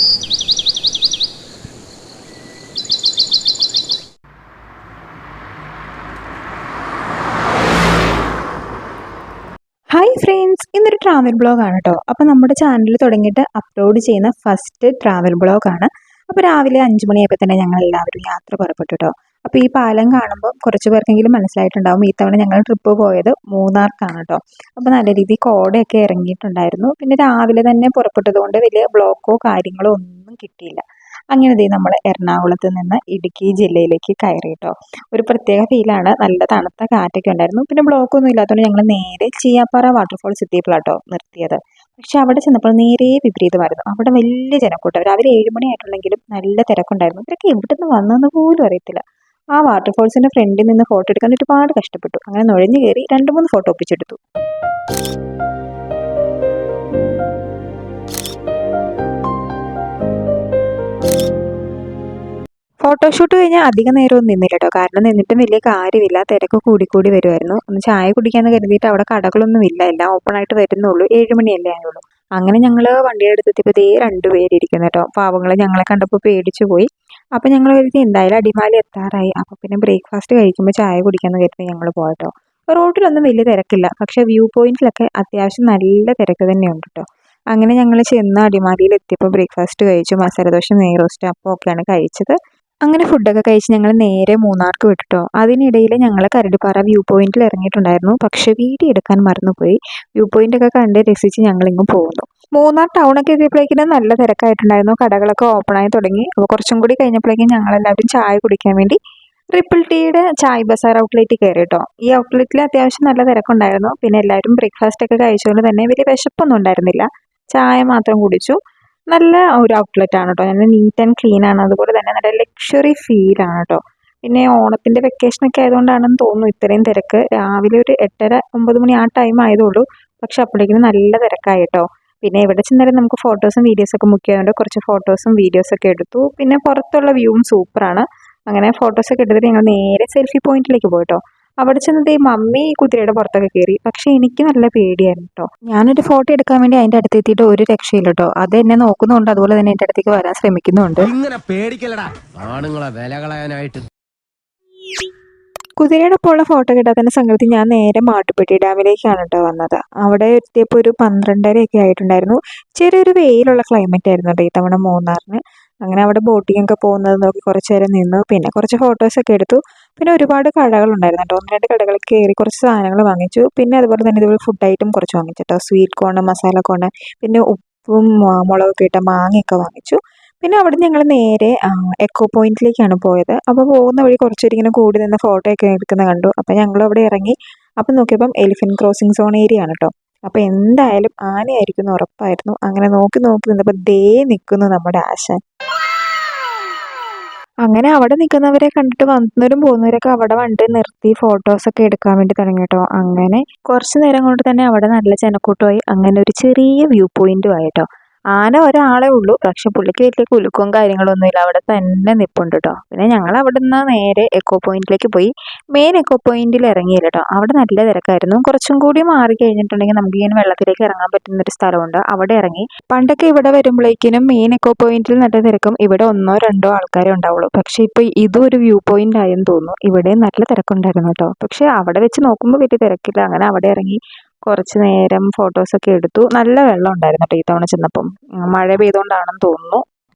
Hi friends, ഇന്നൊരു travel ബ്ലോഗാണ് കേട്ടോ. അപ്പോൾ നമ്മുടെ ചാനൽ തുടങ്ങിയിട്ട് അപ്ലോഡ് ചെയ്യുന്ന ഫസ്റ്റ് ട്രാവൽ ബ്ലോഗാണ്. അപ്പോൾ രാവിലെ 5 മണിയായപ്പോൾ തന്നെ ഞങ്ങൾ എല്ലാവരും യാത്ര പുറപ്പെട്ടു കേട്ടോ. അപ്പോൾ ഈ പാലം കാണുമ്പോൾ കുറച്ച് പേർക്കെങ്കിലും മനസ്സിലായിട്ടുണ്ടാവും ഈ തവണ ഞങ്ങൾ ട്രിപ്പ് പോയത് മൂന്നാർക്കാണ് കേട്ടോ. അപ്പോൾ നല്ല രീതിയിൽ കോടയൊക്കെ ഇറങ്ങിയിട്ടുണ്ടായിരുന്നു. പിന്നെ രാവിലെ തന്നെ പുറപ്പെട്ടത് കൊണ്ട് വലിയ ബ്ലോക്കോ കാര്യങ്ങളോ ഒന്നും കിട്ടിയില്ല. അങ്ങനെ ദേ നമ്മൾ എറണാകുളത്ത് നിന്ന് ഇടുക്കി ജില്ലയിലേക്ക് കയറി കേട്ടോ. ഒരു പ്രത്യേക ഫീലാണ്. നല്ല തണുത്ത കാറ്റൊക്കെ ഉണ്ടായിരുന്നു. പിന്നെ ബ്ലോക്ക് ഒന്നും ഇല്ലാത്തതുകൊണ്ട് ഞങ്ങൾ നേരെ ചീയാപ്പാറ വാട്ടർഫോൾസ് എത്തിയപ്പോഴാട്ടോ നിർത്തിയത്. പക്ഷെ അവിടെ ചെന്നപ്പോൾ നേരെ വിപരീതമായിരുന്നു. അവിടെ വലിയ ജനക്കൂട്ടം. രാവിലെ 7 മണി ആയിട്ടുണ്ടെങ്കിലും നല്ല തിരക്കുണ്ടായിരുന്നു. ഇവരൊക്കെ എവിടെ നിന്ന് വന്നതെന്ന് പോലും അറിയത്തില്ല. ആ വാട്ടർഫോൾസിന്റെ ഫ്രണ്ടിൽ നിന്ന് ഫോട്ടോ എടുക്കാൻ ഒരുപാട് കഷ്ടപ്പെട്ടു. അങ്ങനെ നുഴഞ്ഞു കയറി 2-3 ഫോട്ടോ ഒപ്പിച്ചെടുത്തു. ഫോട്ടോഷൂട്ട് കഴിഞ്ഞാൽ അധികം നേരമൊന്നും നിന്നില്ല കേട്ടോ. കാരണം നിന്നിട്ടും വലിയ കാര്യമില്ല. തിരക്ക് കൂടിക്കൂടി വരുമായിരുന്നു. ഒന്ന് ചായ കുടിക്കാന്ന് കരുതിയിട്ട് അവിടെ കടകളൊന്നും ഇല്ല. എല്ലാം ഓപ്പൺ ആയിട്ട് വരുന്നുള്ളൂ. 7 മണിയല്ലേ ആയുള്ളൂ. അങ്ങനെ ഞങ്ങൾ വണ്ടിയെടുത്തെത്തിയപ്പോൾ ദേ 2 പേരിയ്ക്കുന്നു കേട്ടോ. പാവങ്ങൾ ഞങ്ങളെ കണ്ടപ്പോൾ പേടിച്ചു പോയി. അപ്പം ഞങ്ങൾ കരുതി എന്തായാലും അടിമാലി എത്താറായി. അപ്പം പിന്നെ ബ്രേക്ക്ഫാസ്റ്റ് കഴിക്കുമ്പോൾ ചായ കുടിക്കാന്ന് കരുതി ഞങ്ങൾ പോയട്ടോ. റോഡിലൊന്നും വലിയ തിരക്കില്ല. പക്ഷേ വ്യൂ പോയിന്റിലൊക്കെ അത്യാവശ്യം നല്ല തിരക്ക് തന്നെയുണ്ട് കേട്ടോ. അങ്ങനെ ഞങ്ങൾ ചെന്ന് അടിമാലിയിൽ എത്തിയപ്പോൾ ബ്രേക്ക്ഫാസ്റ്റ് കഴിച്ചു. മസാലദോശ, നെയ്റോസ്റ്റ്, അപ്പം ഒക്കെയാണ് കഴിച്ചത്. അങ്ങനെ ഫുഡൊക്കെ കഴിച്ച് ഞങ്ങൾ നേരെ മൂന്നാർക്ക് വിട്ടോ. അതിനിടയിൽ ഞങ്ങൾ കരടിപ്പാറ വ്യൂ പോയിന്റിൽ ഇറങ്ങിയിട്ടുണ്ടായിരുന്നു. പക്ഷേ വീഡിയോ എടുക്കാൻ മറന്നുപോയി. വ്യൂ പോയിന്റ് ഒക്കെ കണ്ട് രസിച്ച് ഞങ്ങളിങ്ങും പോകുന്നു. മൂന്നാർ ടൗണൊക്കെ എത്തിയപ്പോഴേക്കും നല്ല തിരക്കായിട്ടുണ്ടായിരുന്നു. കടകളൊക്കെ ഓപ്പൺ ആയി തുടങ്ങി. അപ്പോൾ കുറച്ചും കൂടി കഴിഞ്ഞപ്പോഴേക്കും ഞങ്ങളെല്ലാവരും ചായ കുടിക്കാൻ വേണ്ടി ട്രിപ്പിൾ ടീയുടെ ചായ് ബസാർ ഔട്ട്ലെറ്റിൽ കയറി കേട്ടോ. ഈ ഔട്ട്ലെറ്റിൽ അത്യാവശ്യം നല്ല തിരക്കുണ്ടായിരുന്നു. പിന്നെ എല്ലാവരും ബ്രേക്ക്ഫാസ്റ്റ് ഒക്കെ കഴിച്ചുകൊണ്ട് തന്നെ വലിയ വിശപ്പൊന്നും ഉണ്ടായിരുന്നില്ല. ചായ മാത്രം കുടിച്ചു. നല്ല ഒരു ഔട്ട്ലെറ്റ് ആണ് കേട്ടോ. നല്ല നീറ്റ് ആൻഡ് ക്ലീൻ ആണ്. അതുപോലെ തന്നെ നല്ല ലക്ഷറി ഫീലാണ് കേട്ടോ. പിന്നെ ഓണത്തിൻ്റെ വെക്കേഷനൊക്കെ ആയതുകൊണ്ടാണെന്ന് തോന്നുന്നു ഇത്രയും തിരക്ക്. രാവിലെ ഒരു 8:30-9 മണി ആ ടൈം ആയതുള്ളൂ. പക്ഷെ അപ്പോഴേക്കും നല്ല തിരക്കായി കേട്ടോ. പിന്നെ എവിടെ ചെന്നാലും നമുക്ക് ഫോട്ടോസും വീഡിയോസൊക്കെ മുക്കിയതുകൊണ്ട് കുറച്ച് ഫോട്ടോസും വീഡിയോസൊക്കെ എടുത്തു. പിന്നെ പുറത്തുള്ള വ്യൂവും സൂപ്പറാണ്. അങ്ങനെ ഫോട്ടോസൊക്കെ എടുത്തിട്ട് ഞങ്ങൾ നേരെ സെൽഫി പോയിന്റിലേക്ക് പോയിട്ടോ. അവിടെ ചെന്നത് ഈ മമ്മി കുതിരയുടെ പുറത്തൊക്കെ കയറി. പക്ഷെ എനിക്ക് നല്ല പേടിയായിരുന്നു കേട്ടോ. ഞാനൊരു ഫോട്ടോ എടുക്കാൻ വേണ്ടി അതിൻ്റെ അടുത്ത് എത്തിയിട്ട് ഒരു രക്ഷയില്ല കേട്ടോ. അത് എന്നെ നോക്കുന്നുണ്ട്, അതുപോലെ തന്നെ എൻ്റെ അടുത്തേക്ക് വരാൻ ശ്രമിക്കുന്നുണ്ട്. കുതിരയുടെ ഒപ്പമുള്ള ഫോട്ടോ കിട്ടാൻ തന്നെ സംഗതി ഞാൻ നേരെ മാട്ടുപ്പെട്ടി ഡാമിലേക്കാണ് കേട്ടോ വന്നത്. അവിടെ എത്തിയപ്പോൾ ഒരു 12:30 ആയിട്ടുണ്ടായിരുന്നു. ചെറിയൊരു വെയിലുള്ള ക്ലൈമറ്റ് ആയിരുന്നു കേട്ടോ ഈ തവണ മൂന്നാറിന്. അങ്ങനെ അവിടെ ബോട്ടിംഗ് ഒക്കെ പോകുന്നത് നോക്കി കുറച്ച് നേരം നിന്നു. പിന്നെ കുറച്ച് ഫോട്ടോസൊക്കെ എടുത്തു. പിന്നെ ഒരുപാട് കടകളുണ്ടായിരുന്നു കേട്ടോ. 1-2 കടകളിൽ കയറി കുറച്ച് സാധനങ്ങൾ വാങ്ങിച്ചു. പിന്നെ അതുപോലെ തന്നെ ഇതുപോലെ ഫുഡ് ഐറ്റം കുറച്ച് വാങ്ങിച്ചു കേട്ടോ. സ്വീറ്റ് കോൺ, മസാല കോൺ, പിന്നെ ഉപ്പും മുളകൊക്കെ ഇട്ട മാങ്ങയൊക്കെ വാങ്ങിച്ചു. പിന്നെ അവിടെ ഞങ്ങൾ നേരെ എക്കോ പോയിന്റിലേക്കാണ് പോയത്. അപ്പോൾ പോകുന്ന വഴി കുറച്ചൊരു ഇങ്ങനെ കൂടി നിന്ന് ഫോട്ടോ ഒക്കെ എടുക്കുന്നത് കണ്ടു. അപ്പോൾ ഞങ്ങൾ അവിടെ ഇറങ്ങി. അപ്പം നോക്കിയപ്പം എലിഫന്റ് ക്രോസിംഗ് സോൺ ഏരിയ ആണ് കേട്ടോ. അപ്പോൾ എന്തായാലും ആനയായിരിക്കും എന്ന് ഉറപ്പായിരുന്നു. അങ്ങനെ നോക്കി നിന്നപ്പോൾ ദേ നിൽക്കുന്നു നമ്മുടെ ആശാൻ. അങ്ങനെ അവിടെ നിൽക്കുന്നവരെ കണ്ടിട്ട് വന്നവരും പോകുന്നവരൊക്കെ അവിടെ വണ്ടി നിർത്തി ഫോട്ടോസൊക്കെ എടുക്കാൻ വേണ്ടി തുടങ്ങി കേട്ടോ. അങ്ങനെ കുറച്ച് നേരം കൊണ്ട് തന്നെ അവിടെ നല്ല ജനക്കൂട്ടമായി. അങ്ങനെ ഒരു ചെറിയ വ്യൂ പോയിന്റും ആയിട്ടോ. ആന ഒരാളെ ഉള്ളൂ. പക്ഷെ പുള്ളിക്ക് വലിയ കുലുക്കവും കാര്യങ്ങളൊന്നും ഇല്ല. അവിടെ തന്നെ നിൽപ്പുണ്ട് കേട്ടോ. പിന്നെ ഞങ്ങൾ അവിടെ നിന്ന് നേരെ എക്കോ പോയിന്റിലേക്ക് പോയി. മെയിൻ എക്കോ പോയിന്റിൽ ഇറങ്ങിയില്ല കേട്ടോ. അവിടെ നല്ല തിരക്കായിരുന്നു. കുറച്ചും കൂടി മാറി കഴിഞ്ഞിട്ടുണ്ടെങ്കിൽ നമുക്ക് ഇങ്ങനെ വെള്ളത്തിലേക്ക് ഇറങ്ങാൻ പറ്റുന്ന ഒരു സ്ഥലമുണ്ട്. അവിടെ ഇറങ്ങി. പണ്ടൊക്കെ ഇവിടെ വരുമ്പോഴേക്കിനും മെയിൻ എക്കോ പോയിന്റിൽ നല്ല തിരക്കും ഇവിടെ 1-2 ആൾക്കാരെ ഉണ്ടാവുള്ളൂ. പക്ഷെ ഇപ്പോൾ ഇതും ഒരു വ്യൂ പോയിന്റ് ആയെന്ന് തോന്നുന്നു. ഇവിടെ നല്ല തിരക്കുണ്ടായിരുന്നു കേട്ടോ. പക്ഷെ അവിടെ വെച്ച് നോക്കുമ്പോൾ വലിയ തിരക്കില്ല. അങ്ങനെ അവിടെ ഇറങ്ങി കുറച്ച് നേരം ഫോട്ടോസൊക്കെ എടുത്തു. നല്ല വെള്ളം ഉണ്ടായിരുന്നു കേട്ടോ ഈ തവണ ചെന്നപ്പം. മഴ പെയ്തുകൊണ്ടാണെന്ന് തോന്നുന്നു.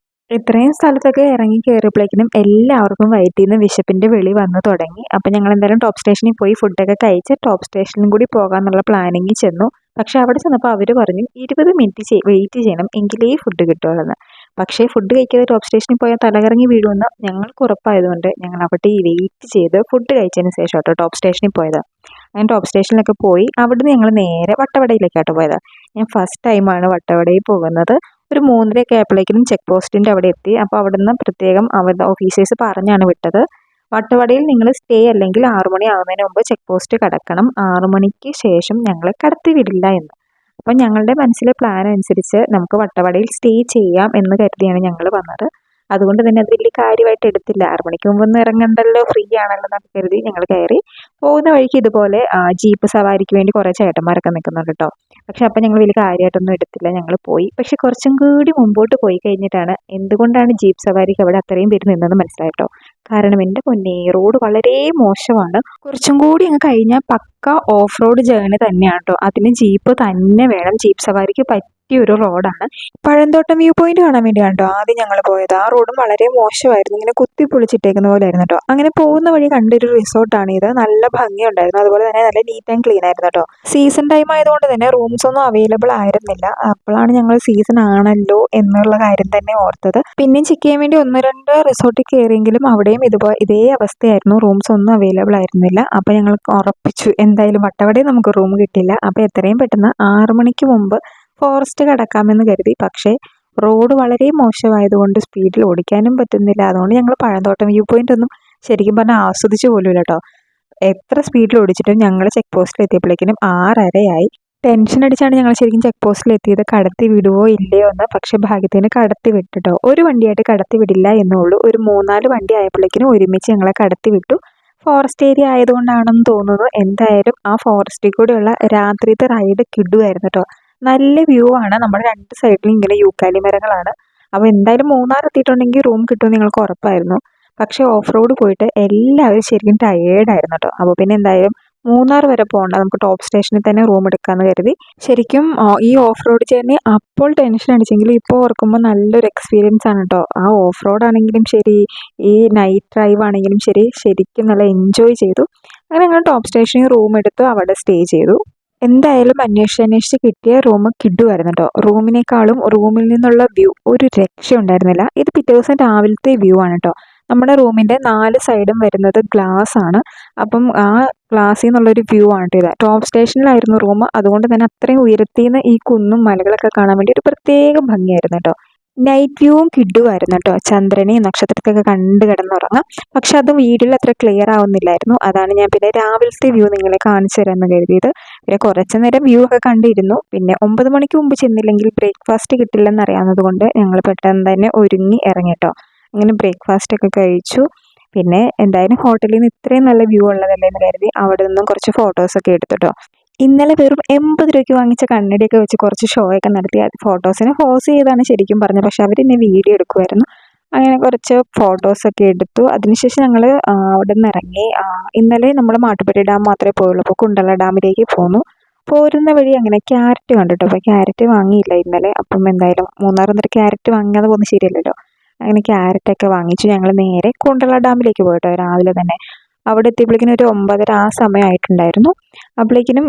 ഇത്രയും സ്ഥലത്തൊക്കെ ഇറങ്ങി കയറിയപ്പോഴേക്കിനും എല്ലാവർക്കും വയറ്റിൽ നിന്ന് വിശപ്പിൻ്റെ വിളി വന്നു തുടങ്ങി. അപ്പം ഞങ്ങൾ എന്തായാലും ടോപ്പ് സ്റ്റേഷനിൽ പോയി ഫുഡൊക്കെ കഴിച്ച് ടോപ്പ് സ്റ്റേഷനിലും കൂടി പോകാമെന്നുള്ള പ്ലാനിങ്ങിൽ ചെന്നു. പക്ഷെ അവിടെ ചെന്നപ്പോൾ അവർ പറഞ്ഞു 20 മിനിറ്റ് വെയിറ്റ് ചെയ്യണം എങ്കിലേ ഫുഡ് കിട്ടുള്ളൂ. പക്ഷേ ഫുഡ് കഴിക്കാതെ ടോപ്പ് സ്റ്റേഷനിൽ പോയാൽ തലകറങ്ങി വീഴുമെന്ന് ഞങ്ങൾക്ക് ഉറപ്പായതുകൊണ്ട് ഞങ്ങൾ അവിടെ വെയിറ്റ് ചെയ്ത് ഫുഡ് കഴിച്ചതിന് ശേഷം കേട്ടോ ടോപ്പ് സ്റ്റേഷനിൽ പോയത്. അങ്ങനെ ടോപ്പ് സ്റ്റേഷനിലൊക്കെ പോയി അവിടുന്ന് ഞങ്ങൾ നേരെ വട്ടവടയിലേക്കാട്ടോ പോയത്. ഞാൻ ഫസ്റ്റ് ടൈമാണ് വട്ടവടയിൽ പോകുന്നത്. ഒരു 3:30 ആയപ്പോഴേക്കും ചെക്ക് പോസ്റ്റിൻ്റെ അവിടെ എത്തി. അപ്പോൾ അവിടുന്ന് പ്രത്യേകം അവരുടെ ഓഫീസേഴ്സ് പറഞ്ഞാണ് വിട്ടത്. വട്ടവടയിൽ നിങ്ങൾ സ്റ്റേ അല്ലെങ്കിൽ 6 മണി ആകുന്നതിന് മുമ്പ് ചെക്ക് പോസ്റ്റ് കടക്കണം. 6 മണിക്ക് ശേഷം ഞങ്ങളെ കടത്തി വിടില്ല എന്ന്. അപ്പം ഞങ്ങളുടെ മനസ്സിലെ പ്ലാൻ അനുസരിച്ച് നമുക്ക് വട്ടവടയിൽ സ്റ്റേ ചെയ്യാം എന്ന് കരുതിയാണ് ഞങ്ങൾ വന്നത്. അതുകൊണ്ട് തന്നെ അത് വലിയ കാര്യമായിട്ട് എടുത്തില്ല. 6 മണിക്ക് മുമ്പൊന്നും ഇറങ്ങണ്ടല്ലോ, ഫ്രീ ആണല്ലോ എന്നൊക്കെ കരുതി ഞങ്ങൾ കയറി. പോകുന്ന വഴിക്ക് ഇതുപോലെ ജീപ്പ് സവാരിക്ക് വേണ്ടി കുറേ ചേട്ടന്മാരൊക്കെ നിൽക്കുന്നുണ്ട് കേട്ടോ. പക്ഷെ അപ്പം ഞങ്ങൾ വലിയ കാര്യമായിട്ടൊന്നും എടുത്തില്ല, ഞങ്ങൾ പോയി. പക്ഷെ കുറച്ചും കൂടി മുമ്പോട്ട് പോയി കഴിഞ്ഞിട്ടാണ് എന്തുകൊണ്ടാണ് ജീപ്പ് സവാരിക്ക് അവിടെ അത്രയും പേര് നിന്നതെന്ന് മനസ്സിലായിട്ടോ. കാരണം എൻ്റെ പൊന്നേ, റോഡ് വളരെ മോശമാണ്. കുറച്ചും കൂടി അങ്ങ് കഴിഞ്ഞാൽ പക്ക ഓഫ് റോഡ് ജേർണി തന്നെയാണ് കേട്ടോ. അതിന് ജീപ്പ് തന്നെ വേണം. ജീപ്പ് സവാരിക്ക് പറ്റിയ ഒരു റോഡാണ്. പഴന്തോട്ടം വ്യൂ പോയിന്റ് കാണാൻ വേണ്ടിയാണ് കേട്ടോ ആദ്യം ഞങ്ങൾ പോയത്. ആ റോഡും വളരെ മോശമായിരുന്നു, ഇങ്ങനെ കുത്തി പൊളിച്ചിട്ടേക്കുന്ന പോലെ ആയിരുന്നു കേട്ടോ. അങ്ങനെ പോകുന്ന വഴി കണ്ടൊരു റിസോർട്ടാണ് ഇത്. നല്ല ഭംഗിയുണ്ടായിരുന്നു, അതുപോലെ തന്നെ നല്ല നീറ്റ് ആൻഡ് ക്ലീൻ ആയിരുന്നു കേട്ടോ. സീസൺ ടൈം ആയതുകൊണ്ട് തന്നെ റൂംസ് ഒന്നും അവൈലബിൾ ആയിരുന്നില്ല. അപ്പോഴാണ് ഞങ്ങൾ സീസൺ ആണല്ലോ എന്നുള്ള കാര്യം തന്നെ ഓർത്തത്. പിന്നെയും ചെക്ക് ചെയ്യാൻ വേണ്ടി 1-2 റിസോർട്ടിൽ കയറിയെങ്കിലും അവിടെയും ഇതേ അവസ്ഥയായിരുന്നു, റൂംസ് ഒന്നും അവൈലബിൾ ആയിരുന്നില്ല. അപ്പോൾ ഞങ്ങൾ ഉറപ്പിച്ചു എന്തായാലും വട്ടവടയിൽ നമുക്ക് റൂം കിട്ടില്ല. അപ്പോൾ എത്രയും പെട്ടെന്ന് 6 മണിക്ക് മുമ്പ് ഫോറസ്റ്റ് കടക്കാമെന്ന് കരുതി. പക്ഷേ റോഡ് വളരെ മോശമായതുകൊണ്ട് സ്പീഡിൽ ഓടിക്കാനും പറ്റുന്നില്ല. അതുകൊണ്ട് ഞങ്ങൾ പഴന്തോട്ടം വ്യൂ പോയിന്റ് ഒന്നും ശരിക്കും പറഞ്ഞാൽ ആസ്വദിച്ചു പോലുമില്ല കേട്ടോ. എത്ര സ്പീഡിൽ ഓടിച്ചിട്ടും ഞങ്ങൾ ചെക്ക് പോസ്റ്റിൽ എത്തിയപ്പോഴേക്കും 6:30 ടെൻഷൻ അടിച്ചാണ് ഞങ്ങൾ ശരിക്കും ചെക്ക് പോസ്റ്റിൽ എത്തിയത്, കടത്തി വിടുവോ ഇല്ലയോ എന്ന്. പക്ഷെ ഭാഗ്യത്തിന് കടത്തി വിട്ടിട്ടോ. ഒരു വണ്ടിയായിട്ട് കടത്തി വിടില്ല എന്നുള്ളൂ. ഒരു 3-4 വണ്ടി ആയപ്പോഴേക്കും ഒരുമിച്ച് ഞങ്ങളെ കടത്തി വിട്ടു. ഫോറസ്റ്റ് ഏരിയ ആയതുകൊണ്ടാണെന്ന് തോന്നുന്നു. എന്തായാലും ആ ഫോറസ്റ്റിൽ കൂടെയുള്ള രാത്രിത്തെ റൈഡ് കിടുവായിരുന്നു കേട്ടോ. നല്ല വ്യൂ ആണ്. നമ്മുടെ 2 സൈഡിലും ഇങ്ങനെ യൂക്കാലി മരങ്ങളാണ്. അപ്പോൾ എന്തായാലും മൂന്നാർ എത്തിയിട്ടുണ്ടെങ്കിൽ റൂം കിട്ടുമെന്ന് ഞങ്ങൾക്ക് ഉറപ്പായിരുന്നു. പക്ഷേ ഓഫ് റോഡ് പോയിട്ട് എല്ലാവരും ശരിക്കും ടയേർഡായിരുന്നു കേട്ടോ. അപ്പോൾ പിന്നെ എന്തായാലും മൂന്നാർ വരെ പോകണ്ട, നമുക്ക് ടോപ്പ് സ്റ്റേഷനിൽ തന്നെ റൂം എടുക്കാമെന്ന് കരുതി. ശരിക്കും ഈ ഓഫ് റോഡ് ജേർണി അപ്പോൾ ടെൻഷൻ അടിച്ചെങ്കിലും ഇപ്പോൾ ഓർക്കുമ്പോൾ നല്ലൊരു എക്സ്പീരിയൻസ് ആണ് കേട്ടോ. ആ ഓഫ് റോഡ് ആണെങ്കിലും ശരി, ഈ നൈറ്റ് ഡ്രൈവ് ആണെങ്കിലും ശരി, ശരിക്കും നല്ല എൻജോയ് ചെയ്തു. അങ്ങനെ ഞങ്ങൾ ടോപ്പ് സ്റ്റേഷനിൽ റൂം എടുത്തു, അവിടെ സ്റ്റേ ചെയ്തു. എന്തായാലും അന്വേഷിച്ച് കിട്ടിയ റൂം കിടുവായിരുന്നു കേട്ടോ. റൂമിനേക്കാളും റൂമിൽ നിന്നുള്ള വ്യൂ ഒരു രക്ഷയുണ്ടായിരുന്നില്ല. ഇത് പിറ്റേ ദിവസം രാവിലത്തെ വ്യൂ ആണ് കേട്ടോ. നമ്മുടെ റൂമിൻ്റെ 4 സൈഡും വരുന്നത് ഗ്ലാസ് ആണ്. അപ്പം ആ ഗ്ലാസ്സിൽ നിന്നുള്ളൊരു വ്യൂ ആണ് കേട്ടോ ഇത്. ടോപ്പ് സ്റ്റേഷനിലായിരുന്നു റൂം, അതുകൊണ്ട് തന്നെ അത്രയും ഉയരത്തിൽ നിന്ന് ഈ കുന്നും മലകളൊക്കെ കാണാൻ വേണ്ടി ഒരു പ്രത്യേക ഭംഗിയായിരുന്നു കേട്ടോ. നൈറ്റ് വ്യൂവും കിടുവായിരുന്നു കേട്ടോ. ചന്ദ്രനെയും നക്ഷത്രത്തെയൊക്കെ കണ്ട് കിടന്നുറങ്ങാം. പക്ഷെ അത് വീഡിയോയിൽ അത്ര ക്ലിയർ ആവുന്നില്ലായിരുന്നു. അതാണ് ഞാൻ പിന്നെ രാവിലത്തെ വ്യൂ നിങ്ങളെ കാണിച്ചു തരാമെന്ന് കരുതിയത്. പിന്നെ കുറച്ച് നേരം വ്യൂ ഒക്കെ കണ്ടിരുന്നു. പിന്നെ 9 മണിക്ക് മുമ്പ് ചെന്നില്ലെങ്കിൽ ബ്രേക്ക്ഫാസ്റ്റ് കിട്ടില്ലെന്ന് അറിയാവുന്നത് കൊണ്ട് ഞങ്ങൾ പെട്ടെന്ന് തന്നെ ഒരുങ്ങി ഇറങ്ങി കേട്ടോ. അങ്ങനെ ബ്രേക്ക്ഫാസ്റ്റ് ഒക്കെ കഴിച്ചു. പിന്നെ എന്തായാലും ഹോട്ടലിൽ നിന്ന് ഇത്രയും നല്ല വ്യൂ ഉള്ളതല്ലേ എന്ന് കരുതി അവിടെ നിന്നും കുറച്ച് ഫോട്ടോസൊക്കെ എടുത്തു കേട്ടോ. ഇന്നലെ വെറും 80 രൂപയ്ക്ക് വാങ്ങിച്ച കണ്ണടിയൊക്കെ വെച്ച് കുറച്ച് ഷോ ഒക്കെ നടത്തി. അത് ഫോട്ടോസിനെ ഫോഴ്സ് ചെയ്താണ് ശരിക്കും പറഞ്ഞത്, പക്ഷെ അവരെന്നെ വീഡിയോ എടുക്കുമായിരുന്നു. അങ്ങനെ കുറച്ച് ഫോട്ടോസൊക്കെ എടുത്തു. അതിനുശേഷം ഞങ്ങൾ അവിടെ നിന്ന് ഇറങ്ങി. ഇന്നലെ നമ്മൾ മാട്ടുപ്പെട്ടി ഡാം മാത്രമേ പോയുള്ളൂ. അപ്പോൾ കുണ്ടള ഡാമിലേക്ക് പോന്നു. പോരുന്ന വഴി അങ്ങനെ ക്യാരറ്റ് കണ്ടിട്ടോ. അപ്പോൾ ക്യാരറ്റ് വാങ്ങിയില്ല ഇന്നലെ. അപ്പം എന്തായാലും മൂന്നാർ വന്നിട്ട് ക്യാരറ്റ് വാങ്ങാതെ പോകുന്നത് ശരിയല്ലല്ലോ. അങ്ങനെ ക്യാരറ്റൊക്കെ വാങ്ങിച്ചു ഞങ്ങൾ നേരെ കുണ്ടള ഡാമിലേക്ക് പോയിട്ടോ രാവിലെ തന്നെ. അവിടെ എത്തിയപ്പോഴേക്കിനും ഒരു 9:30 ആ സമയമായിട്ടുണ്ടായിരുന്നു. അപ്പോഴേക്കിനും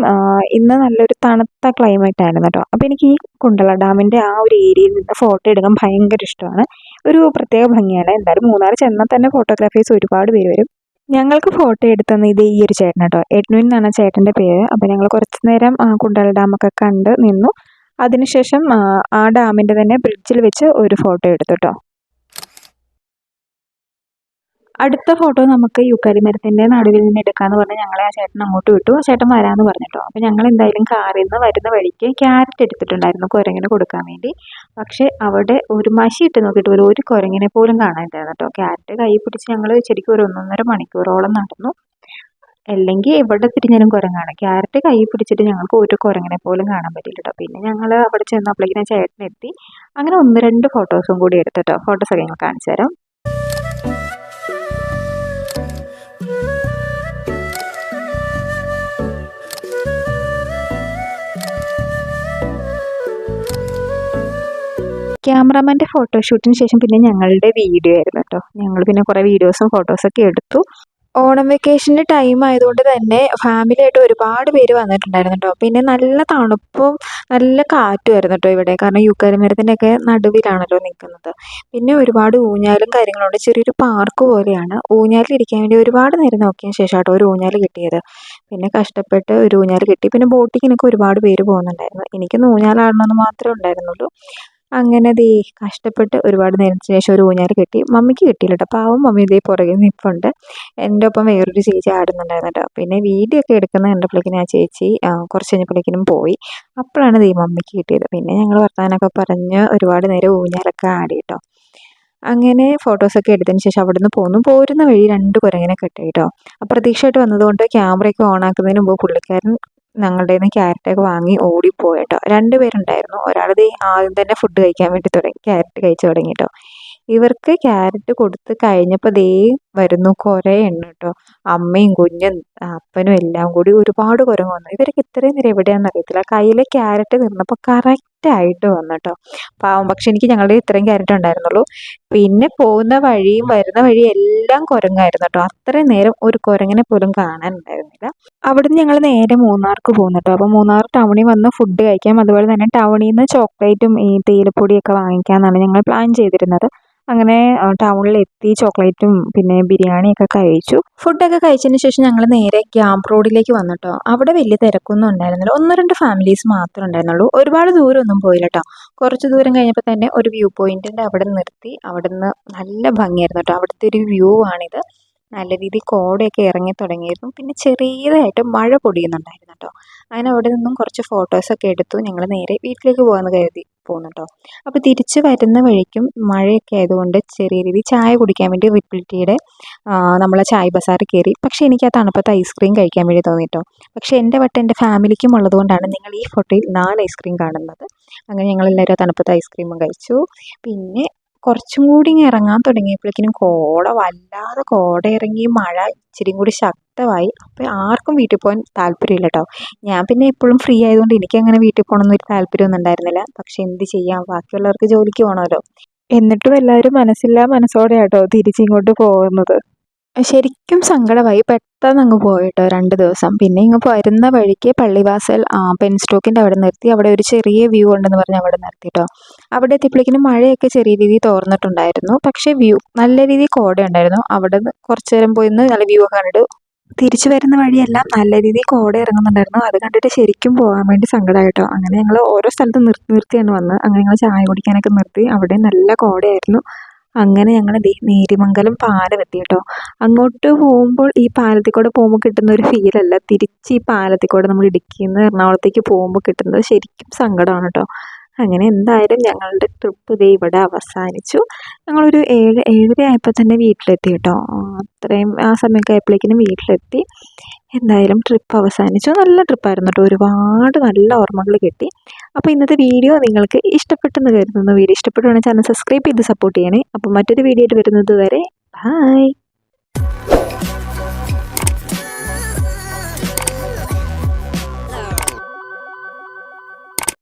ഇന്ന് നല്ലൊരു തണുത്ത ക്ലൈമറ്റ് ആയിരുന്നു കേട്ടോ. അപ്പോൾ എനിക്ക് ഈ കുണ്ടള ഡാമിൻ്റെ ആ ഒരു ഏരിയയിൽ നിന്ന് ഫോട്ടോ എടുക്കാൻ ഭയങ്കര ഇഷ്ടമാണ്. ഒരു പ്രത്യേക ഭംഗിയാണ്. എന്തായാലും മൂന്നാർ ചെന്നാൽ തന്നെ ഫോട്ടോഗ്രാഫേഴ്സ് ഒരുപാട് പേര് വരും. ഞങ്ങൾക്ക് ഫോട്ടോ എടുത്തത് ഇത് ഈ ഒരു ചേട്ടൻ കേട്ടോ. എഡ്വിൻ എന്നാണ് ചേട്ടൻ്റെ പേര്. അപ്പോൾ ഞങ്ങൾ കുറച്ച് നേരം കുണ്ടള ഡാമൊക്കെ കണ്ട് നിന്നു. അതിനുശേഷം ആ ഡാമിൻ്റെ തന്നെ ബ്രിഡ്ജിൽ വെച്ച് ഒരു ഫോട്ടോ എടുത്തു കേട്ടോ. അടുത്ത ഫോട്ടോ നമുക്ക് യൂക്കാലി മരത്തിൻ്റെ നടുവിൽ നിന്ന് എടുക്കാമെന്ന് പറഞ്ഞ് ഞങ്ങളെ ആ ചേട്ടൻ അങ്ങോട്ട് വിട്ടു. ആ ചേട്ടൻ വരാമെന്ന് പറഞ്ഞിട്ടോ. അപ്പോൾ ഞങ്ങൾ എന്തായാലും കാറിൽ നിന്ന് വരുന്ന വഴിക്ക് ക്യാരറ്റ് എടുത്തിട്ടുണ്ടായിരുന്നു കുരങ്ങിന് കൊടുക്കാൻ വേണ്ടി. പക്ഷേ അവിടെ ഒരു മഷി ഇട്ട് നോക്കിയിട്ട് ഒരു കുരങ്ങിനെ പോലും കാണാനില്ലായിരുന്നു കേട്ടോ. ക്യാരറ്റ് കൈ പിടിച്ച് ഞങ്ങൾ ശരിക്കും ഒരു 1.5 മണിക്കൂറോളം നടന്നു. അല്ലെങ്കിൽ എവിടെ തിരിഞ്ഞാലും കുരങ്ങാണ്. ക്യാരറ്റ് കൈ പിടിച്ചിട്ട് ഞങ്ങൾക്ക് ഒരു കുരങ്ങിനെ പോലും കാണാൻ പറ്റില്ല കേട്ടോ. പിന്നെ ഞങ്ങൾ അവിടെ ചെന്നപ്പോഴേക്കും ചേട്ടനെത്തി. അങ്ങനെ 1-2 ഫോട്ടോസും കൂടി എടുത്തിട്ടോ. ഫോട്ടോസൊക്കെ ഞങ്ങൾ കാണിച്ചു തരാം. ക്യാമറാമാൻ്റെ ഫോട്ടോഷൂട്ടിന് ശേഷം പിന്നെ ഞങ്ങളുടെ വീഡിയോ ആയിരുന്നു കേട്ടോ. ഞങ്ങൾ പിന്നെ കുറേ വീഡിയോസും ഫോട്ടോസൊക്കെ എടുത്തു. ഓണം വെക്കേഷൻ്റെ ടൈം ആയതുകൊണ്ട് തന്നെ ഫാമിലിയായിട്ട് ഒരുപാട് പേര് വന്നിട്ടുണ്ടായിരുന്നു കേട്ടോ. പിന്നെ നല്ല തണുപ്പും നല്ല കാറ്റുമായിരുന്നു കേട്ടോ ഇവിടെ. കാരണം യൂക്കാലി മരത്തിൻ്റെയൊക്കെ നടുവിലാണല്ലോ നിൽക്കുന്നത്. പിന്നെ ഒരുപാട് ഊഞ്ഞാലും കാര്യങ്ങളുണ്ട്. ചെറിയൊരു പാർക്ക് പോലെയാണ്. ഊഞ്ഞാലിരിക്കാൻ വേണ്ടി ഒരുപാട് നേരം നോക്കിയതിന് ശേഷം കേട്ടോ ഒരു ഊഞ്ഞാൽ കിട്ടിയത്. പിന്നെ കഷ്ടപ്പെട്ട് ഒരു ഊഞ്ഞാൽ കിട്ടി. പിന്നെ ബോട്ടിങ്ങിനൊക്കെ ഒരുപാട് പേര് പോകുന്നുണ്ടായിരുന്നു. എനിക്കൊന്ന് ഊഞ്ഞാലാടണമെന്ന് മാത്രമേ ഉണ്ടായിരുന്നുള്ളൂ. അങ്ങനെ ദേ കഷ്ടപ്പെട്ട് ഒരുപാട് നേരത്തിന് ശേഷം ഒരു ഊഞ്ഞാൽ കിട്ടി. മമ്മിക്ക് കിട്ടിയില്ല കേട്ടോ. പാവം മമ്മി ഇതേ പുറകെ നിൽപ്പുണ്ട്. എൻ്റെ ഒപ്പം വേറൊരു ചേച്ചി ആടുന്നുണ്ടായിരുന്നു കേട്ടോ. പിന്നെ വീഡിയോ ഒക്കെ എടുക്കുന്നത് കണ്ടപ്പോഴേക്കിനും ആ ചേച്ചി കുറച്ച് കഴിഞ്ഞപ്പോഴേക്കിനും പോയി. അപ്പോഴാണ് ദേ മമ്മിക്ക് കിട്ടിയത്. പിന്നെ ഞങ്ങൾ വർത്തമാനമൊക്കെ പറഞ്ഞ് ഒരുപാട് നേരം ഊഞ്ഞാലൊക്കെ ആടി കേട്ടോ. അങ്ങനെ ഫോട്ടോസൊക്കെ എടുത്തതിന് ശേഷം അവിടുന്ന് പോന്നു. പോരുന്ന വഴി 2 കുരങ്ങിനെ കിട്ടി കേട്ടോ. അപ്രതീക്ഷിതമായിട്ട് വന്നതുകൊണ്ട് ക്യാമറയൊക്കെ ഓൺ ആക്കുന്നതിന് മുമ്പ് പുള്ളിക്കാരൻ ഞങ്ങളുടെ കയ്യിന്ന് ക്യാരറ്റൊക്കെ വാങ്ങി ഓടിപ്പോയി കേട്ടോ. 2 പേരുണ്ടായിരുന്നു. ഒരാൾ ദേ ആദ്യം തന്നെ ഫുഡ് കഴിക്കാൻ വേണ്ടി തുടങ്ങി. ക്യാരറ്റ് കഴിച്ചു തുടങ്ങി കേട്ടോ. ഇവർക്ക് ക്യാരറ്റ് കൊടുത്ത് കഴിഞ്ഞപ്പോൾ ദേ വരുന്നു കുറേ എണ്ണം കേട്ടോ. അമ്മയും കുഞ്ഞും അപ്പനും എല്ലാം കൂടി ഒരുപാട് കുരങ്ങ് വന്നു. ഇവരൊക്കെ ഇത്രയും നേരം എവിടെയാണെന്ന് അറിയത്തില്ല. കയ്യിൽ ക്യാരറ്റ് തീർന്നപ്പോൾ കറക്റ്റായിട്ട് വന്നു കേട്ടോ. പാവം. പക്ഷെ എനിക്ക് ഞങ്ങളുടെ ഇത്രയും ക്യാരറ്റ് ഉണ്ടായിരുന്നുള്ളൂ. പിന്നെ പോകുന്ന വഴിയും വരുന്ന വഴിയും എല്ലാം കുരങ്ങായിരുന്നു കേട്ടോ. അത്രയും നേരം ഒരു കുരങ്ങിനെ പോലും കാണാനുണ്ടായിരുന്നില്ല. അവിടുന്ന് ഞങ്ങൾ നേരെ മൂന്നാർക്ക് പോകുന്നു കേട്ടോ. അപ്പോൾ മൂന്നാർ ടൗണിൽ വന്ന് ഫുഡ് കഴിക്കാം. അതുപോലെ തന്നെ ടൗണിൽ നിന്ന് ചോക്ലേറ്റും ഈ തേയിലപ്പൊടിയൊക്കെ വാങ്ങിക്കാമെന്നാണ് ഞങ്ങൾ പ്ലാൻ ചെയ്തിരുന്നത്. അങ്ങനെ ടൗണിലെത്തി ചോക്ലേറ്റും പിന്നെ ബിരിയാണിയൊക്കെ കഴിച്ചു. ഫുഡൊക്കെ കഴിച്ചതിന് ശേഷം ഞങ്ങൾ നേരെ ക്യാമ്പ് റോഡിലേക്ക് വന്നു കേട്ടോ. അവിടെ വലിയ തിരക്കൊന്നും ഉണ്ടായിരുന്നില്ല. 1-2 ഫാമിലീസ് മാത്രമേ ഉണ്ടായിരുന്നുള്ളൂ. ഒരുപാട് ദൂരമൊന്നും പോയില്ല കേട്ടോ. കുറച്ച് ദൂരം കഴിഞ്ഞപ്പോൾ തന്നെ ഒരു വ്യൂ പോയിന്റിൻ്റെ അവിടെ നിർത്തി. അവിടുന്ന് നല്ല ഭംഗിയായിരുന്നു കേട്ടോ. അവിടുത്തെ ഒരു വ്യൂ ആണിത്. നല്ല രീതിയിൽ കോടയൊക്കെ ഇറങ്ങി തുടങ്ങിയിരുന്നു. പിന്നെ ചെറിയതായിട്ട് മഴ പൊടിയുന്നുണ്ടായിരുന്നു കേട്ടോ. അങ്ങനെ അവിടെ നിന്നും കുറച്ച് ഫോട്ടോസൊക്കെ എടുത്തു. ഞങ്ങൾ നേരെ വീട്ടിലേക്ക് പോകാമെന്ന് കരുതി പോന്നു കേട്ടോ. അപ്പോൾ തിരിച്ച് വരുന്ന വഴിക്കും മഴയൊക്കെ ആയതുകൊണ്ട് ചെറിയ രീതിയിൽ ചായ കുടിക്കാൻ വേണ്ടി റിപ്പിൾറ്റിയുടെ നമ്മളെ ചായ് ബസാറിൽ കയറി. പക്ഷേ എനിക്ക് ആ തണുപ്പത്ത് ഐസ്ക്രീം കഴിക്കാൻ വേണ്ടി തോന്നി കേട്ടോ. പക്ഷേ എൻ്റെ വട്ടം എൻ്റെ ഫാമിലിക്കും ഉള്ളതുകൊണ്ടാണ് നിങ്ങൾ ഈ ഫോട്ടോയിൽ 4 ഐസ്ക്രീം കാണുന്നത്. അങ്ങനെ ഞങ്ങളെല്ലാവരും ആ തണുപ്പത്ത് ഐസ്ക്രീമും കഴിച്ചു. പിന്നെ കുറച്ചും കൂടി ഇങ്ങ് ഇറങ്ങാൻ തുടങ്ങിയപ്പോഴേക്കിനും വല്ലാതെ കോട ഇറങ്ങി മഴ ഇച്ചിരിയും കൂടി ശക്തമായി. അപ്പോൾ ആർക്കും വീട്ടിൽ പോകാൻ താല്പര്യമില്ല കേട്ടോ. ഞാൻ പിന്നെ എപ്പോഴും ഫ്രീ ആയതുകൊണ്ട് എനിക്കങ്ങനെ വീട്ടിൽ പോകണമെന്ന് ഒരു താല്പര്യമൊന്നും ഉണ്ടായിരുന്നില്ല. പക്ഷെ എന്ത് ചെയ്യാം, ബാക്കിയുള്ളവർക്ക് ജോലിക്ക് പോകണമല്ലോ. എന്നിട്ടും എല്ലാവരും മനസ്സില്ലാ മനസ്സോടെയാട്ടോ തിരിച്ചിങ്ങോട്ട് പോകുന്നത്. ശരിക്കും സങ്കടമായി. പെട്ടെന്ന് അങ്ങ് പോയിട്ടോ 2 ദിവസം. പിന്നെ ഇങ്ങ് വരുന്ന വഴിക്ക് പള്ളിവാസൽ പെൻ സ്റ്റോക്കിൻ്റെ അവിടെ നിർത്തി. അവിടെ ഒരു ചെറിയ വ്യൂ ഉണ്ടെന്ന് പറഞ്ഞ് അവിടെ നിർത്തിട്ടോ. അവിടെ എത്തിയപ്പോഴേക്കിനും മഴയൊക്കെ ചെറിയ രീതിയിൽ തോർന്നിട്ടുണ്ടായിരുന്നു. പക്ഷേ നല്ല രീതിയിൽ കോട ഉണ്ടായിരുന്നു. അവിടെ നിന്ന് കുറച്ച് നേരം പോയി നിന്ന് നല്ല വ്യൂ ഒക്കെ കണ്ടിട്ട് തിരിച്ചു വരുന്ന വഴിയെല്ലാം നല്ല രീതിയിൽ കോട ഇറങ്ങുന്നുണ്ടായിരുന്നു. അത് കണ്ടിട്ട് ശരിക്കും പോകാൻ വേണ്ടി സങ്കടമായിട്ടോ. അങ്ങനെ ഞങ്ങൾ ഓരോ സ്ഥലത്ത് നിർത്തി നിർത്തിയാണ് വന്നത്. അങ്ങനെ ഞങ്ങൾ ചായ കുടിക്കാനൊക്കെ നിർത്തി. അവിടെ നല്ല കോടയായിരുന്നു. അങ്ങനെ ഞങ്ങൾ നേര്യമംഗലം പാലം എത്തി കേട്ടോ. അങ്ങോട്ട് പോകുമ്പോൾ ഈ പാലത്തിൽ കൂടെ പോകുമ്പോൾ കിട്ടുന്ന ഒരു ഫീലല്ല തിരിച്ച് ഈ പാലത്തിൽ കൂടെ നമ്മൾ ഇടുക്കിയിൽ നിന്ന് എറണാകുളത്തേക്ക് പോകുമ്പോൾ കിട്ടുന്നത്. ശരിക്കും സങ്കടമാണ് കേട്ടോ. അങ്ങനെ എന്തായാലും ഞങ്ങളുടെ ട്രിപ്പ് ദേ ഇവിടെ അവസാനിച്ചു. ഞങ്ങളൊരു 7-7:30 ആയപ്പോൾ തന്നെ വീട്ടിലെത്തി കേട്ടോ. അത്രയും ആ സമയമൊക്കെ ആയപ്പോഴേക്കിനും വീട്ടിലെത്തി. എന്തായാലും ട്രിപ്പ് അവസാനിച്ചു. നല്ല ട്രിപ്പായിരുന്നു കേട്ടോ. ഒരുപാട് നല്ല ഓർമ്മകൾ കിട്ടി. അപ്പോൾ ഇന്നത്തെ വീഡിയോ നിങ്ങൾക്ക് ഇഷ്ടപ്പെട്ടെന്ന് കരുതുന്നു. വീഡിയോ ഇഷ്ടപ്പെടുവാണെങ്കിൽ ചാനൽ സബ്സ്ക്രൈബ് ചെയ്ത് സപ്പോർട്ട് ചെയ്യണേ. അപ്പോൾ മറ്റൊരു വീഡിയോ ആയിട്ട് വരുന്നത് വരെ ബൈ.